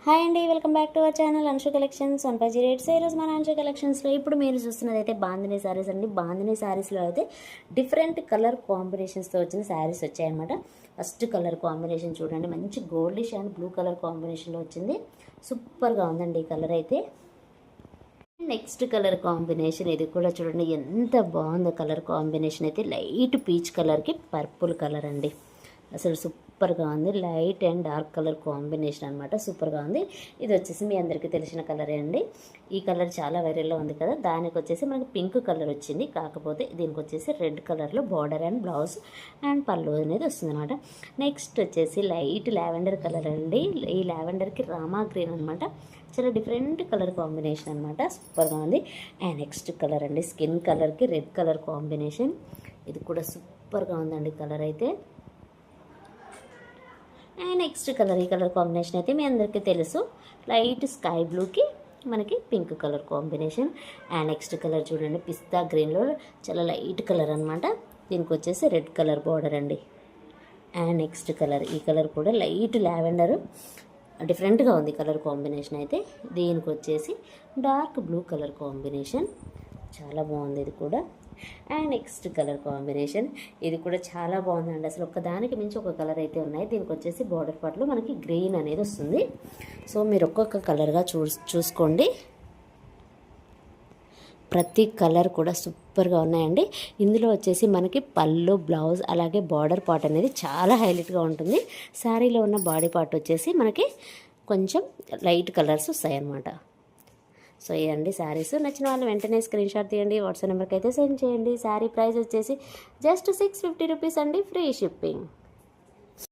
Hi అండి, welcome back to our channel Anshu collections 150 rates. ఈరోజు మన అంశు కలెక్షన్స్లో ఇప్పుడు మీరు చూస్తున్నది అయితే బాందినీ శారీస్ అండి. బాందినీ శారీస్లో అయితే డిఫరెంట్ కలర్ కాంబినేషన్స్తో వచ్చిన శారీస్ వచ్చాయన్నమాట. ఫస్ట్ కలర్ కాంబినేషన్ చూడండి, మంచి గోల్డిష్ అండ్ బ్లూ కలర్ కాంబినేషన్లో వచ్చింది. సూపర్గా ఉందండి ఈ కలర్ అయితే. నెక్స్ట్ కలర్ కాంబినేషన్ ఇది కూడా చూడండి, ఎంత బాగుందో కలర్ కాంబినేషన్ అయితే. లైట్ పీచ్ కలర్కి పర్పుల్ కలర్ అండి, అసలు సూపర్గా ఉంది. Light and dark colour combination అనమాట, సూపర్గా ఉంది. ఇది వచ్చేసి మీ అందరికీ తెలిసిన కలరే అండి. ఈ కలర్ చాలా వైరల్లో ఉంది కదా, దానికి వచ్చేసి మనకి పింక్ కలర్ వచ్చింది. కాకపోతే దీనికి వచ్చేసి రెడ్ కలర్లో బార్డర్ అండ్ బ్లౌజ్ అండ్ పళ్ళు అనేది వస్తుంది అనమాట. నెక్స్ట్ వచ్చేసి లైట్ లావెండర్ కలర్ అండి. ఈ లావెండర్కి రామా గ్రీన్ అనమాట, చాలా డిఫరెంట్ కలర్ కాంబినేషన్ అనమాట, సూపర్గా ఉంది. అండ్ నెక్స్ట్ కలర్ అండి, స్కిన్ కలర్కి రెడ్ కలర్ కాంబినేషన్. ఇది కూడా సూపర్గా ఉందండి కలర్ అయితే. అండ్ నెక్స్ట్ కలర్, ఈ కలర్ కాంబినేషన్ అయితే మీ అందరికీ తెలుసు, లైట్ స్కై బ్లూకి మనకి pink colour combination. And next colour చూడండి, పిస్తా గ్రీన్లో చాలా లైట్ కలర్ అనమాట. దీనికి వచ్చేసి రెడ్ కలర్ బార్డర్ అండి. అండ్ నెక్స్ట్ కలర్, ఈ కలర్ కూడా లైట్ లావెండర్, డిఫరెంట్గా ఉంది కలర్ కాంబినేషన్ అయితే. దీనికి వచ్చేసి డార్క్ బ్లూ కలర్ కాంబినేషన్, చాలా బాగుంది ఇది కూడా. అండ్ నెక్స్ట్ కలర్ కాంబినేషన్, ఇది కూడా చాలా బాగుందండి. అసలు ఒక్కదానికి మించి ఒక కలర్ అయితే ఉన్నాయి. దీనికి వచ్చేసి బార్డర్ పార్ట్లో మనకి గ్రీన్ అనేది వస్తుంది. సో మీరు ఒక్కొక్క కలర్గా చూసుకోండి. ప్రతి కలర్ కూడా సూపర్గా ఉన్నాయండి. ఇందులో వచ్చేసి మనకి పళ్ళు, బ్లౌజ్ అలాగే బార్డర్ పార్ట్ అనేది చాలా హైలైట్గా ఉంటుంది. శారీలో ఉన్న బాడీ పార్ట్ వచ్చేసి మనకి కొంచెం లైట్ కలర్స్ వస్తాయన్నమాట. సో ఇదండి శారీస్. నచ్చిన వాళ్ళు వెంటనే స్క్రీన్ షాట్ తీయండి, వాట్సాప్ నెంబర్కి అయితే సెండ్ చేయండి. శారీ ప్రైస్ వచ్చేసి జస్ట్ 650 రూపీస్ అండి, ఫ్రీ షిప్పింగ్.